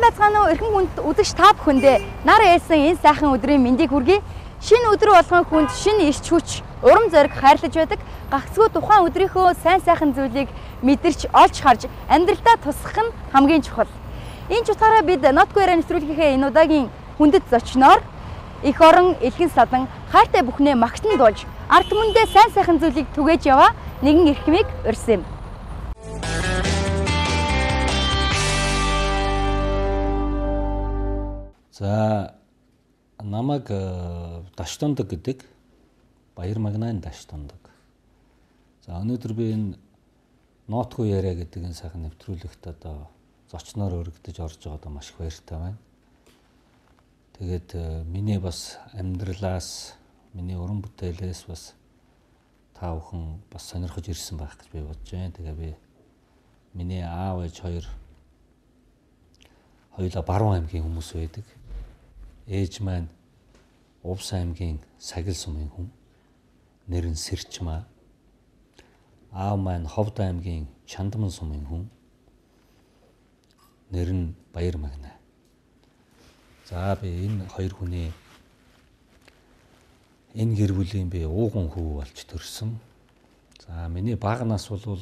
бацгаана уу эрхэм хүнд үзэгч та бүхэндээ нар ээлсэн энэ сайхан өдрийн мэндийг хүргэе. Шинэ өдөр болгон хүнд шинэ ирч хүч, урам зориг хайрлаж байдаг. Гагцгүй тухайн өдрийнхөө сайн сайхан зүйлийг мэдэрч олж харж амьдралдаа тусгах нь хамгийн чухал. Энэ ч утгаараа бид Нотгоёроо нэвтрүүлгийнхээ энэ удаагийн хүндэт зочноор эх орон элхэн садан хайртай бүхнээ магтан дуулж ард түмэндээ сайн сайхан зүйлийг түгээж яваа нэгэн эрхмийг урьсан юм. За намайг Даш Тундаг гэдэг Баяр Магнайн Даш Тундаг. За өнөөдөр би энэ Нотгоёроо гэдэг энэ сайхан нэвтрүүлэгт одоо зочноор өргөдөж орж байгаадаа маш их баяртай байна. Тэгээд миний бас амьдралаас, миний уран бүтээлээс бас та бүхэн бас сонирхож ирсэн байх гэж би бодож байна. Тэгээ би миний аав ээж хоёулаа Баруун аймгийн хүмүүс байдаг. Ээж маань Увс аймгийн Сагил сумын хүн. Нэр нь Сэрчмаа. Аав маань Ховд аймгийн Чандман сумын хүн. Нэр нь Баяр Магнай. За би энэ хоёр хүний энэ гэр бүлийн би ууган хүү болж төрсөн. За миний бага нас бол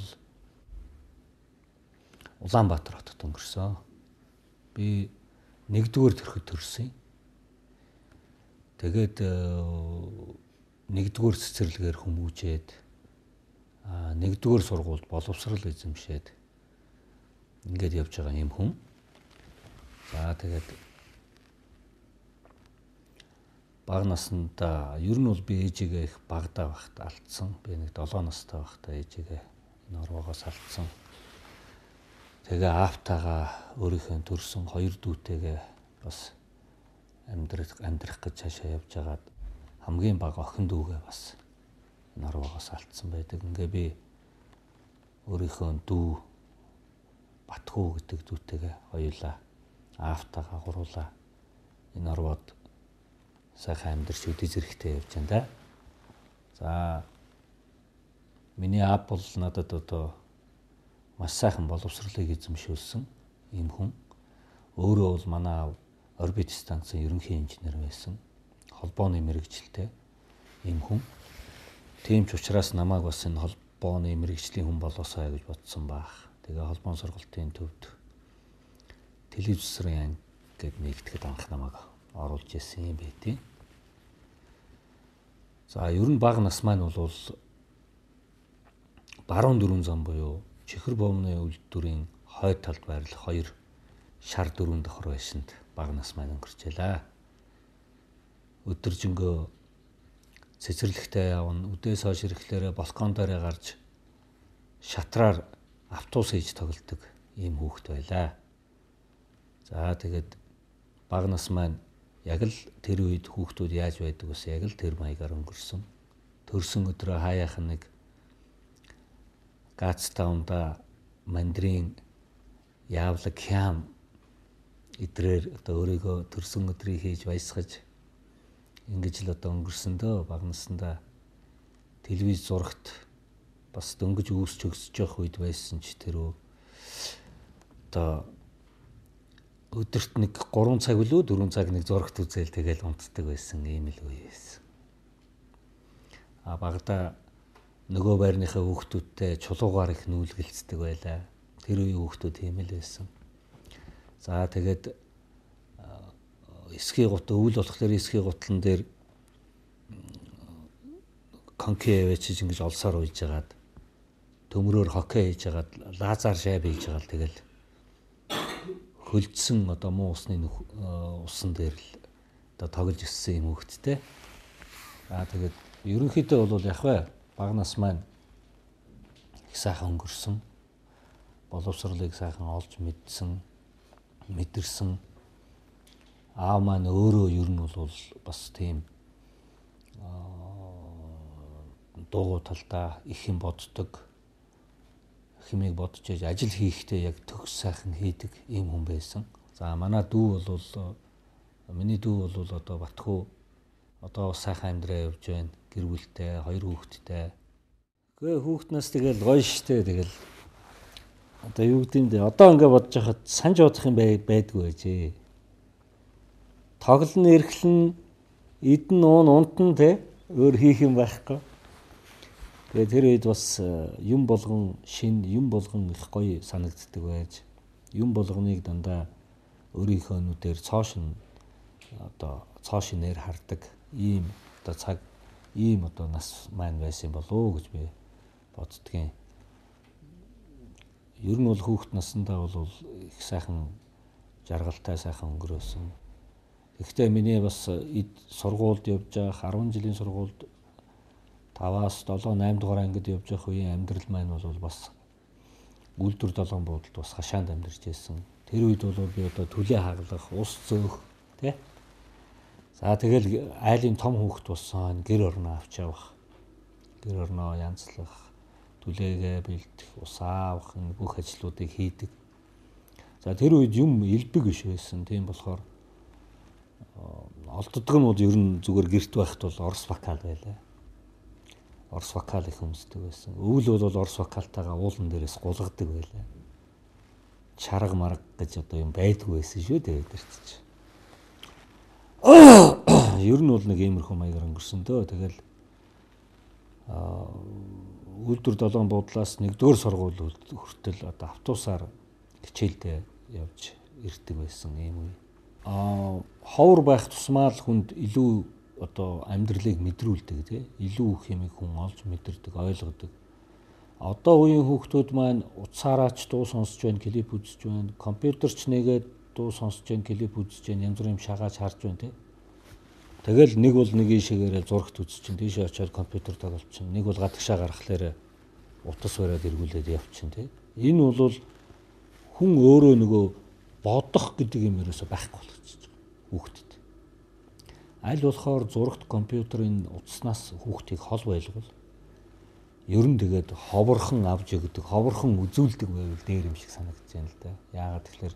Улаанбаатар хотод өнгөрсөн. Би 1-р төрхөд төрсөн. Тэгээд 1-р цэцэрлэгээр хүмүүжээд 1-р сургуульд боловсрал эзэмшээд ингээд явж байгаа юм хүн. За тэгээд бага насндаа ер нь бол би ээжигээ их багадаа байхдаа алдсан. Би нэг 7 настай байхдаа ээжигээ энэ орвоогоос алдсан. Тэгээ аавтайгаа өөрийнхөө төрсөн 2 дүүтэйгээ бас амьдрах гэж цаашаа явж байгаад хамгийн бага охин дүүгээ бас энэ орвоогоос алдсан байдаг. Ингээ би өөрийнхөө дүү Батхүү гэдэг дүүтэйгээ хоёулаа аавтайгаа гуруулаа энэ орвоод сайхан амьдарч өдөө зэрэгтэй явж байна да. За миний аав бол надад одоо маш сайхан боловсролыг эзэмшүүлсэн юм хүн. Өөрөө бол манай аав орбит станцын ерөнхий инженер байсан. Холбооны мэрэгчлээ юм хүн. Тийм ч учраас намайг бас энэ холбооны мэрэгжлийн хүн болоосоо гэж бодсон баг. Тэгээ холбоон сургалтын төвд телевизийн анги гэд нэгтгэхэд анх намайг оруулж ирсэн юм байдیں۔ За ер нь бага нас маань бол баруун дөрвөн зам буюу Чихэр бомны үйлдвэрийн хойд талд байрлах 2 шар дөрвөн давхар байшинд бага нас маань өнгөрчээлээ. Өдөржингөө цэцэрлэгтээ явна, үдээс хойш ирэхлээрээ балкон дээрээ гарч шатраар автобус хийж тоглодог ийм хүүхэд байлаа. За тэгээд бага нас маань яг л тэр үед хүүхдүүд яаж байдаг вэ? Яг л тэр маягаар өнгөрсөн. Төрсөн өдрөө хаяахан нэг Гацтаунда мандрин явлаг хям идрээр одоо өөрийгөө төрсөн өдрийг хийж баясгаж ингэж л одоо өнгөрсөн дөө. Бага наснда телевиз зурагт бас дөнгөж үүсч өгсөж явах үед байсан ч тэр одоо өдөрт нэг 3 цаг үлээ 4 цаг нэг зурагт үзэл тэгэл унтдаг байсан ийм л үе байсан. Багада нөгөө байрныхаа хүүхдүүдтэй чулуугаар их нүүлгэлцдэг байлаа. Тэр үеийн хүүхдүүд тийм л байсан. За тэгээд эсхийн гутал өвөл болохоор эсхийн гутлан дээр конки явж ингэж олсоор уйж хагаад төмрөөр хоккей хийж хагаад лазер шайб хийж хагаад тэгэл хөлдсөн одоо муу усны усан дээр л одоо тоглож өссөн юм хүүхдтэй. Тэгээд ерөнхийдөө бол яг бай бага нас маань их сайхан өнгөрсөн. Боловсролыг сайхан олж мэдэрсэн. Аав маань өөрөө ер нь бол бас тийм дуугу талдаа их юм боддог. Хэмээг бодож яж ажил хийхдээ яг төгс сайхан хийдэг ийм хүн байсан. За манай дүү бол миний дүү бол одоо Батхүү одоо сайхан амьдраа явж байна. Гэр бүлтэй, 2 хүүхэдтэй. Гэхдээ хүүхднээс тэгэл гоё штэ тэгэл одоо юу гэдэг нь одоо ингээд бодож байхад санаж бодох юм байдгүй байжээ. Тоглон эрхлэн идэн унтан те өөр хийх юм байхгүй. Тэгээд тэр үед бас юм болгон шин юм болгон их гоё санагддаг байж юм болгоныг дандаа өөрийнхөө нүдээр цоо шинээр хардаг ийм одоо цаг ийм одоо нас маань байсан болоо гэж би боддгийн. Ер нь бол хүүхэд наснда бол их сайхан жаргалтай сайхан өнгөрөөсөн. Гэхдээ миний бас сургуульд явж байх 10 жилийн сургуульд 5-аас 7, 8 дугаар ангид явж байх үеийн амьдрал маань бол бас үйлдвэр долоон буудалд бас хашаанд амьдарч байсан. Тэр үед бол би одоо төлөө хаглах, ус зөөх тий. За тэгэл айлын том хүүхэд болсон гэр орноо авч явах. Гэр орноо янзлах, төлөөгээ бэлдэх, ус аавах бүх ажлуудыг хийдэг. За тэр үед юм элбэг биш байсан. Тийм болохоор олддог нь бол ер нь зүгээр гэрт байхад бол орос вокал байлаа. Орос вокал их өмсдөг байсан. Өвөл бол орос вокалтайгаа уулан дээрээс гулгадаг байлаа. Чарга марга гэж одоо юм байдгүй байсан шүү дээ өдөрт чи. Ер нь бол нэг иймэрхүү маягаар өнгөрсөн дөө. Тэгэл үйлдвэр долоон буудлаас 1-р сургууль хүртэл одоо автобусаар хичээлдээ явж ирдэг байсан юм уу. Ховор байх тусмаа л хүнд илүү одоо амьдралыг мэдрүүлдэг тий. Илүү их юм хүн олж мэдэрдэг, ойлгодог. Одоо үеийн хүүхдүүд маань утсаараач дуу сонсож байна, клип үзэж байна, компьютерч нэгээд дуу сонсож байна, клип үзэж байна, янз бүрийн шагааж харж байна тий. Тэгэл нэг бол нэг ийшээгээр зурагт үзэж чинь тийшээ очиод компьютер тоглож чинь, нэг бол гадагшаа гаргахлаарэ утас бариад эргүүлээд явчихин тий. Энэ бол хүн өөрөө нөгөө бодох гэдэг юм ерөөсөй байхгүй болчихж байгаа хүүхдэд. Аль болохоор зурагт компьютерын утаснаас хүүхдийг хол байлгал. Ер нь тэгээд ховорхон авч өгдөг, ховорхон үзүүлдэг байвал дээр юм шиг санагдаж байна л да. Яагаад тэгэхээр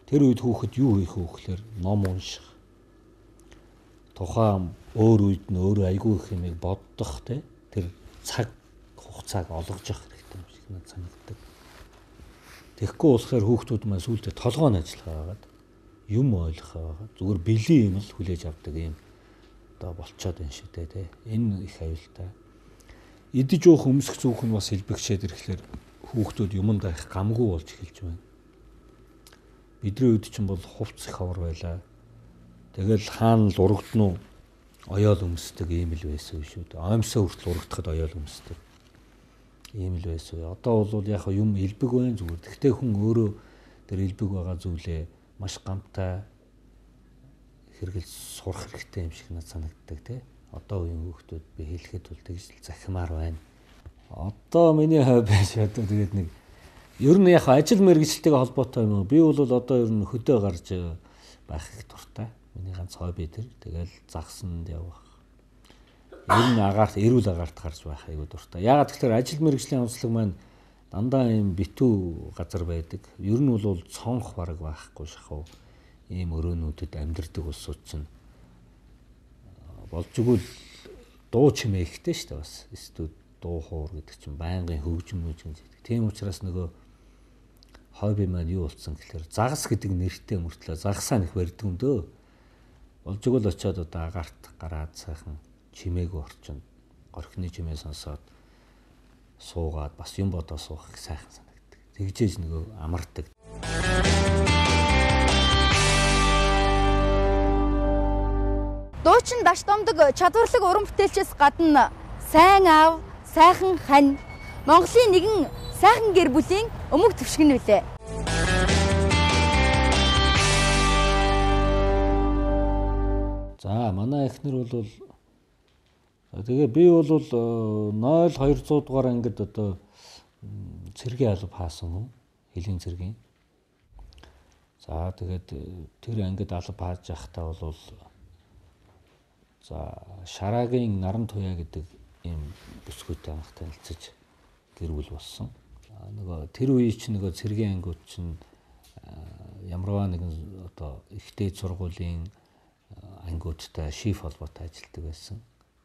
тэр үед хүүхэд юу хийх вэ гэхээр ном унших. Тухайн өөр үед нь өөр айгүй их юмыг боддох тий. Тэр цаг хугацааг олгож явах хэрэгтэй юм шиг надад санагддаг. Тэгэхгүй болохоор хүүхдүүд маань сүүлдээ толгойн ажиллагаа байгаад юм ойлгох байгаа. Зүгээр бэлэн юм л хүлээж авдаг юм одоо болцоод байна шүү дээ тий. Энэ их аюултай. Идэж уух өмсөх зүүх нь бас хэлбэгчээд ирэхлээр хүүхдүүд юмд их гамгүй болж эхэлж байна. Бидний үед чинь бол хувцс их ховор байлаа. Тэгэл хаана л урагднуу оёол өмсдөг ийм л байсан шүү дээ. Аимсаа хүртэл урагдахад оёол өмсдөг. Ийм л байсан. Одоо бол яг юм элбэг байна зүгээр. Гэхдээ хүн өөрөө тэр элбэг байгаа зүйлээ маш гамтай хэрэгэл сурах хэрэгтэй юм шиг надад санагддаг тий. Одоо үеийн хүүхдүүд би хэлэхэд бол тэгж л захимаар байна. Одоо миний хой байж одоо тэгээд нэг ер нь яг ажил мэргэжилтэйгээ холбоотой юм уу? Би бол одоо ер нь хөдөө гарч байх их дуртай. Миний ганц хобби тэр. Тэгэл загсанд явах. Ер нь агаарт эрүүл агаарт гарч байх айгуу дуртай. Яагаад тэгэхээр ажил мэргэжлийн онцлог маань дандаа юм битүү газар байдаг. Ер нь бол цонх бараг байхгүй шахав. Ийм өрөөнүүдэд амьдардаг улсууд чинь болж игэл дуу чимээ ихтэй шүү дээ бас. Эсвэл дуу хуур гэдэг чинь байнгын хөгжим гэдэг. Тийм учраас нөгөө хобби маань юу болсон гэхээр загас гэдэг нэртэй мөртлөө загасаа их барьдаг юм дөө. Болж игэл очиод одоо агаарт гараад сайхан чимээгүй орчин горхины чимээ сонсоод суугаад бас юм бодоо суух их сайхан санагддаг. Тэгжээж нөгөө амардаг. Дуучин даш домдог чадварлаг уран бүтээлчээс гадна сайн аав, сайхан хань, Монголын нэгэн сайхан гэр бүлийн өмг төвшгөн үлээ. За манай эхнэр бол тэгээ би бол 0200 дугаар ангид одоо цэргийн алба хаасан хүн, хэлийн цэргийн. За тэгээд тэр ангид алба хааж явахдаа бол за Шараагийн наран туяа гэдэг ийм бүсгүйтэй анх танилцаж гэр бүл болсон. Нөгөө тэр үе чинь нөгөө цэргийн ангиуд чинь ямарваа нэгэн одоо ихтэй сургуулийн ангиудтай шиф холбоотой ажилладаг байсан.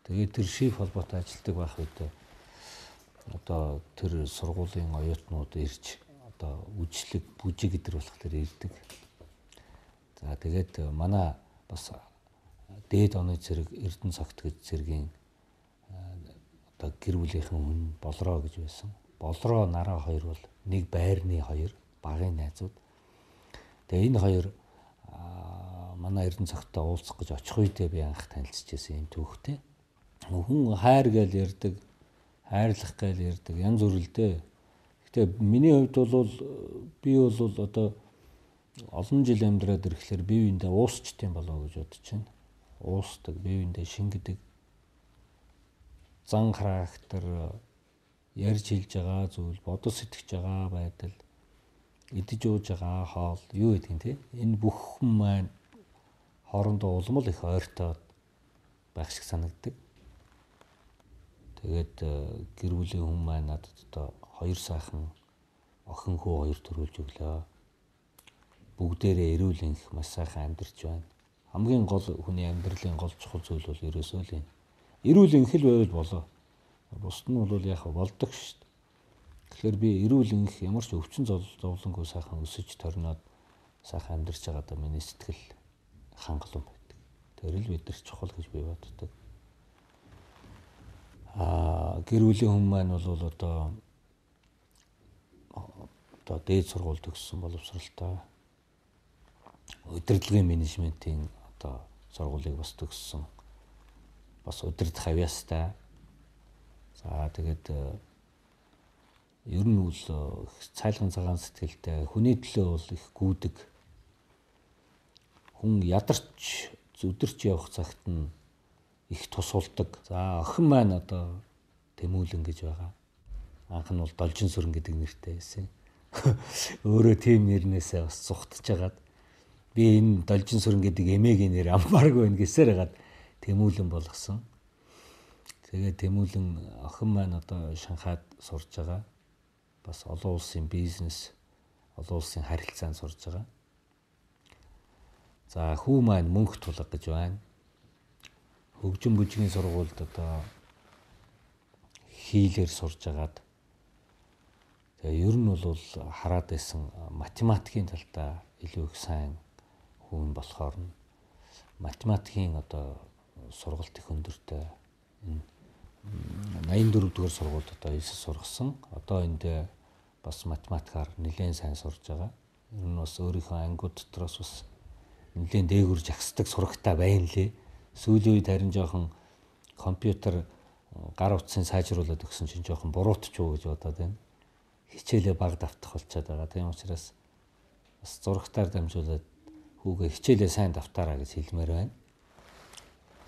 Тэгээд тэр шиф холбоотой ажилладаг байх үед одоо тэр сургуулийн оюутнууд ирж одоо үжлэг бүжиг гэдэр болох тэр ирдэг. За тэгээд манай бас дээд оны зэрэг Эрдэнэ цогт гэж зэргийн одоо гэр бүлийнхэн хүн болроо гэж байсан. Болроо нараа хоёр бол нэг байрны хоёр багын найзууд. Тэгээ энэ хоёр манай Эрдэнэ цогтой уулзах гэж очих үедээ би анх танилцж байсан юм түүхтэй. Хүн хайр гээл ярьдаг, хайрлах гээл ярьдаг, янз бүр л дээ. Гэтэ миний хувьд бол би бол одоо олон жил амьдраад ирэхлээр бие биендээ уусчтiin болоо гэж бодож байна. Уусдаг, бие биендээ шингэдэг. Зан характер, ярьж хэлж байгаа зүйл, бодож сэтгэж байгаа байдал, идэж ууж байгаа хоол юу гэдэг юм те. Энэ бүх хүн маань хоорондоо улмал их ойртоод байх шиг санагддаг. Тэгээд гэр бүлийн хүн маань надад одоо хоёр сайхан охин хүү хоёр төрүүлж өглөө. Бүгдээрээ эрүүл энх маш сайхан амьдарч байна. Хамгийн гол хүний амьдралын гол чухал зүйл бол ерөөсөө л энэ. Эрүүл энх л байвал болоо. Бусд нь бол яг болдог шүү дээ. Тэгэхээр би эрүүл энх ямар ч өвчин зовлонгүй сайхан өсөж торноод сайхан амьдарч байгаадаа миний сэтгэл хангалуун байдаг. Тэр л бид нар чухал гэж би боддог. Гэр бүлийн хүн маань бол одоо дээд сургууль төгссөн боловсралтай. Удирдлагын менежментийн одоо сургуулийг бас төгссөн. Бас удирдах авьяастай. За тэгээд ер нь бол цайлган цагаан сэтгэлтэй, хүний төлөө бол их гүйдэг. Хүн ядарч зүдэрч явах цагт нь их тусалдаг. За охин маань одоо Тэмүүлэн гэж байгаа. Анх нь бол Должин сүрэн гэдэг нэртэй байсан. Өөрөө тийм нэрнээсээ бас зүхтж хагаад би энэ Должин сүрэн гэдэг эмээгийн нэр амбаргүй байна гэсээр хагаад Тэмүүлэн болгосон. Тэгээд Тэмүүлэн охин маань одоо Шанхайд сурж байгаа. Бас олон улсын бизнес, олон улсын харилцаанд сурж байгаа. За хүү маань Мөнх тулга гэж байна. Хөгжин бүжгийн сургуульд одоо хийлээр сурж агаад тэгээ ер нь бол хараад байсан математикийн талдаа илүү их сайн хүн болохоор нь математикийн одоо сургалт их өндөртэй энэ 84 дугаар сургуульд одоо эсэс сургасан. Одоо энд бас математикаар нэлээд сайн сурж байгаа. Ер нь бас өөрийнхөө ангиуд дотроос бас нэлээд дээгүр жагсдаг сурагтай байна лээ. Сүүлийн үед харин жоохон компьютер гар утсыг сайжруулад өгсөн чинь жоохон буруутчуу гэж бодоод байна. Хичээлээ баг давтах болчиход байгаа. Тийм учраас бас зурагтаар дамжуулаад хүүгээ хичээлээ сайн давтаараа гэж хэлмээр байна.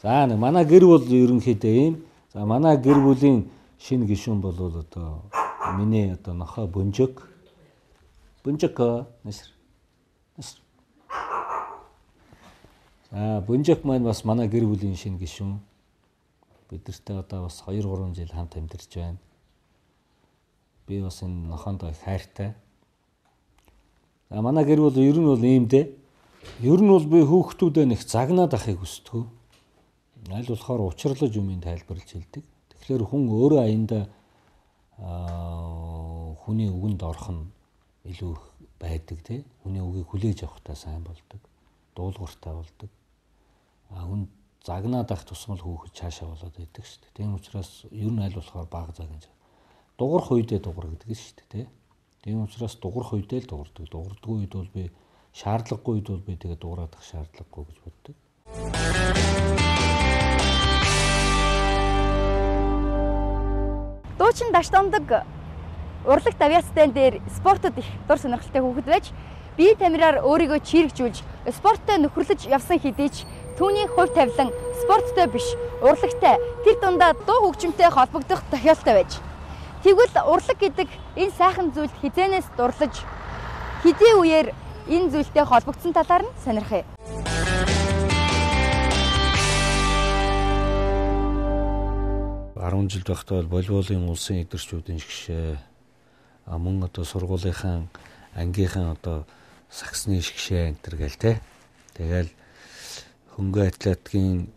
За нэг манай гэр бүл ерөнхийдөө ийм. За манай гэр бүлийн шинэ гишүүн бол одоо миний одоо нохоо Бөнжөг. Бөнжөг нэсэр. Бөнжөг маань бас манай гэр бүлийн шинэ гишүүн. Бидэртэй одоо бас 2-3 жил хамт амьдарч байна. Би бас энэ нохоондоо их хайртай. За манай гэр бүл ер нь бол ийм дээ. Ер нь бол би хүүхдүүдээ нэг загнаад ахыг хүсдэг. Аль болохоор учрлаж юмыг тайлбарлаж хэлдэг. Тэгэхээр хүн өөрөө аяндаа хүний үгэнд орох нь илүү байдаг тий. Хүний үгийг хүлээж авахтаа сайн болдог. Дуулууртай болдог. Хүн загнаад ах тусмал хүүхэд цаашаа болоод байдаг шүү дээ. Тийм учраас ер нь аль болохоор бага загнаж. Дугуурх үедээ дугур гэдэг шүү дээ тий. Тийм учраас дугуурх үедээ л дугурдаг. Дугурдгүй үед бол би шаардлагагүй үед бол би тэгээ дуурайдах шаардлагагүй гэж боддог. Дуучин Даштамдаг урлаг авьяастай дээр спортод их дур сонирхолтой хүүхэд байж бие тамираар өөрийгөө чирэгжүүлж спорттой нөхөрлөж явсан хэдий ч түүний хувь тавилан спорттой биш урлагтай тэр дундаа дуу хөгжимтэй холбогдох тохиолдол байж. Тэгвэл урлаг гэдэг энэ сайхан зүйлд хизээнээс дурлаж хэдий үеэр энэ зүйлтэй холбогдсон талаар нь сонирхъя. Жил байхдаа волейболын улсын эдгэрчүүдийн шгшээ мөн одоо сургуулийнхаа ангийнхаа одоо саксны шгшээ энтер гээл те. Тэгэл хөнгө атлетикийн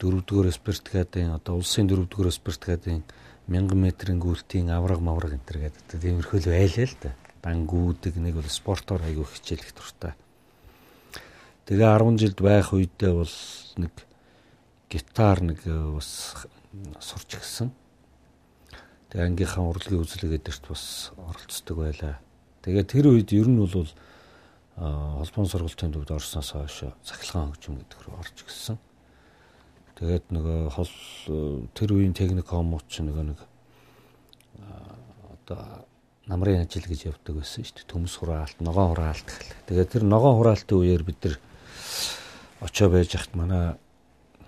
4-р спартакиадын одоо улсын 4-р спартакиадын 1000 метрийн гүйлтийн авраг мавраг энэ төр гэдэг тиймэрхүү л байлаа л да. Дангуудаг нэг бол спортоор айгүй хичээлэх дуртай. Тэгээ 10 жилд байх үедээ бол нэг гитар нэг бас сурч гисэн. Тэгээ ангийнхаа урлагийн үзлэгээд дэрт бас оролцдог байлаа. Тэгээ тэр үед ер нь бол холбоон сургалтын төвд орсноос хойш цахилгаан хөгжим гэдэг рүү орж гисэн. Тэгээд нөгөө тэр үеийн техникомч нэг одоо намрын ажил гэж явдаг байсан шүү дээ. Төмс хураалт, ногоон хураалт гэх. Тэгээд тэр ногоон хураалтын үеэр бид нар очоо байж хат манай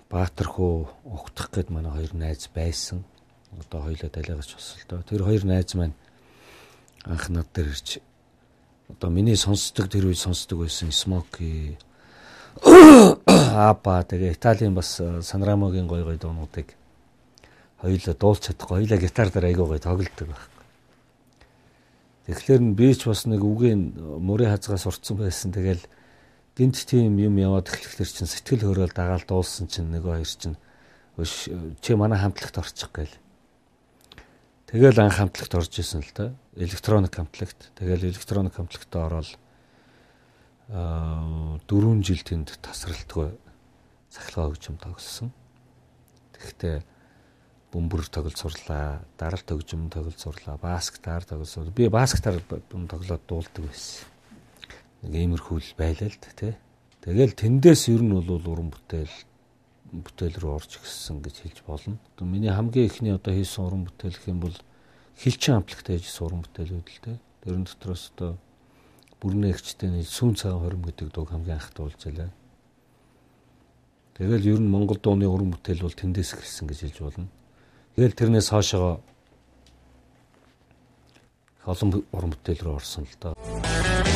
Баатар хөө угтах гээд манай хоёр найз байсан. Одоо хоёулаа далайгаач босолдоо. Тэр хоёр найз маань анх над дээр ирж одоо миний сонсдог тэр үед сонсдог байсан Смоки Апа тэгээ Италийн бас Санрамогийн гой дуунуудыг хоёулаа дуулж чадахгүй, хоёулаа гитар дээр айгүй гой тоглодог байхгүй. Тэгэхээр би ч бас нэг үгийн мөрийн хазгаас урцсан байсан. Тэгэл гинт тийм юм яваад эхлэхлээр чинь сэтгэл хөөрөөл дагаал дуулсан чинь нэг хоёр чинь чи манай хамтлагт орчих гээл. Тэгэл анх хамтлагт орж исэн л да. Электроник хамтлагт. Тэгэл электроник хамтлагт ороод 4 жил тэнд тасралтгүй цахилгаан хөгжим тоглосон. Тэгэхдээ бөмбөр тоглож сурлаа, даралт хөгжим тоглож сурлаа, баскетаар тоглож сурлаа. Би баскетаар тоглоод дуулдаг байсан. Нэг иймэрхүү л байлаа л тий. Тэгэл тэндээс ер нь бол уран бүтээл рүү орж гисэн гэж хэлж болно. Одоо миний хамгийн ихний одоо хийсэн уран бүтээл гэх юм бол хилчин амплагтай хийсэн уран бүтээлүүд л тий. Тэрэн дотроос одоо бүрнээгчтэй нэг сүүн цагаан хорим гэдэг дуу хамгийн анх дуулж байлаа. Тэгэл ер нь Монгол дууны уран бүтээл бол тэндээс ирсэн гэж хэлж болно. Тэгэл тэрнээс хоошоо олон уран бүтээл рүү орсон л доо.